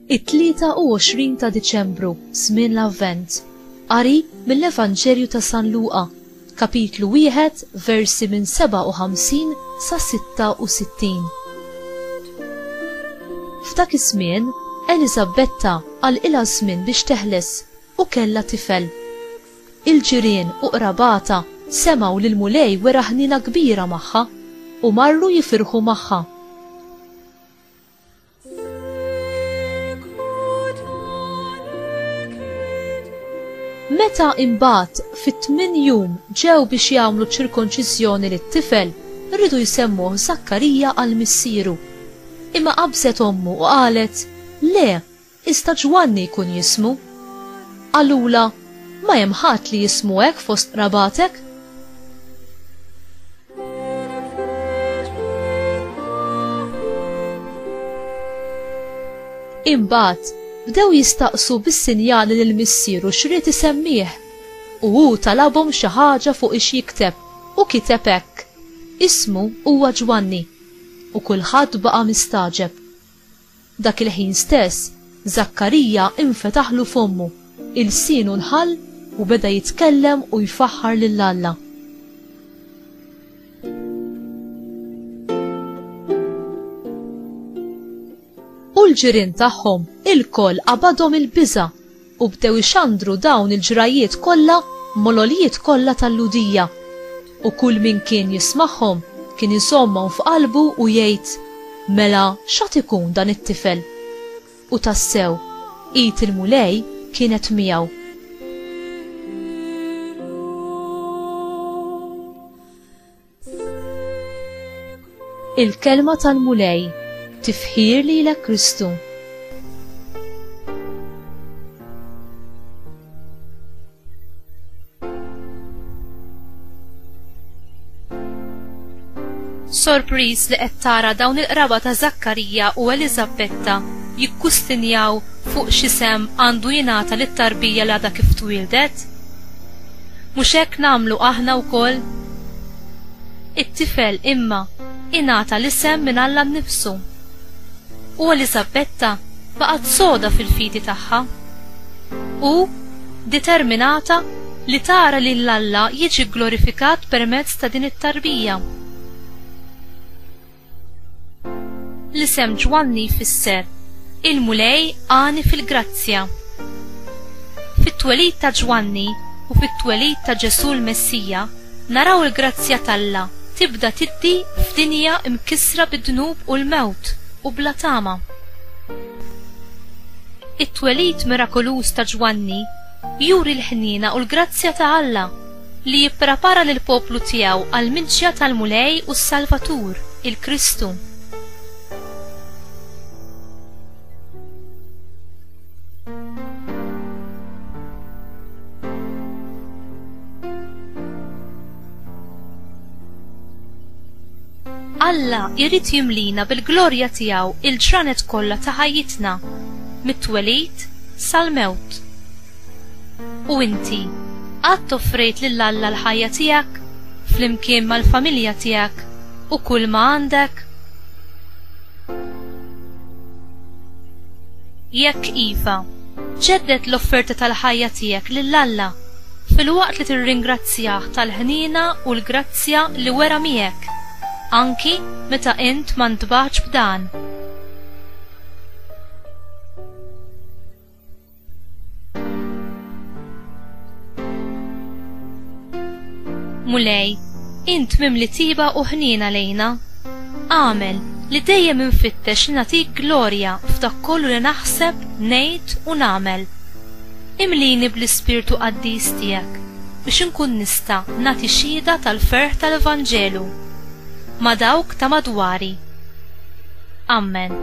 it-23 ta' Diċembru, żmien l-Avvent. Qari mill-Evanġelju ta' San Luqa, kapitlu 1, versi minn 57 sa 66. F'dak iż-żmien, Eliżabetta għal-ilha żmien biex teħles u kellha tifel. Il-ġirien u qrabata semgħu li l-mulej wera ħnina kbira magħha u marru jifirħu magħha. Meta imbagħad fit-8 jum ġew biex jagħmlu ċirkonċiżjoni lit-tifel, rridu jsemmuh Zakkarija għal missieru. Imma qabżet ommu u qalet: "Le, iżda Ġwanni jkun jismu." Għallula: "Ma hemm ħadd li jismu hekk fost qrabatek?" Imbagħad bdew jistaqsu bis-sinjali lil missieru x'rid isemmih, u hu talabhom xi ħaġa fuq ix jikteb u kiteb hekk: "Ismu huwa Ġwanni." U kulħadd baqa' mistaġeb. Dak il-ħin stess, Zakkarija infetaħlu fommu, il-sienu nħall u beda jitkellem u jfaħħar lill-Alla. U l-ġirien tagħhom il-koll qabadhom il-biża' u bdew ixandru dawn il-ġrajiet kollha mololijiet kollha tal-ludija. U kull min kien jismagħhom kien insommhom f'qalbu u jgħid: "Mela x'għad ikun dan it-tifel?" U tassew, id il-mulej kienet miegħu. Il-kelma tal-mulej, tifħir lilek Kristu. Sorpriż li qed tara dawn il-qraba ta' Zakkarija u Eliżabetta jikkustinjaw fuq x'isem għandu jingħata lit-tarbija li għadha kif twildet? Mhux hekk nagħmlu aħna wkoll? It-tifel imma ingħata l-isem minn Alla nnifsu. U Eliżabetta baqgħet soda fil-fidi tagħha u determinata li tara li l-Alla jiġi glorifikat permezz ta' din it-tarbija. L-isem Ġwanni jfisser il-mulej għani fil-grazzja. Fit-twelid ta' Ġwanni u fit-twelid ta' Ġesu l-Messija naraw il-grazzja t'Alla tibda tiddi f'dinja imkisra bid-dnub u l-mewt u bla tama. It-twelid mirakolus ta' Ġwanni juri l-ħnina u l-grazzja ta' Alla li jipprepara lill-poplu tiegħu għall-minċja tal-mulej u s-Salvatur, il-Kristu. Alla jrid jimlina bil-glorja tiegħu il-ġranet kollha ta' ħajjitna, mit-twelid sal-mewt. U inti għad toffrejt lill-Alla l-ħajja tiegħek flimkien mal-familja tiegħek u kull ma għandek? Jekk iva, ġeddet l-offerta tal-ħajja tiegħek lill-Alla fil-waqt li tirringrazzjah tal-ħnina u l-grazzja li wera miegħek, anki meta int ma ntbaħx b'dan. Mulej, int mimli tiba u ħnina lejna. Għamel li dejjem infittex nagħtik glorja f'dak kollu li naħseb, ngħid u nagħmel. Imlini bl-Ispirtu Qaddis tiegħek biex inkun nista' nagħti xhieda tal-ferħ tal-Evanġelu ma' dawk ta' madwari. Amen.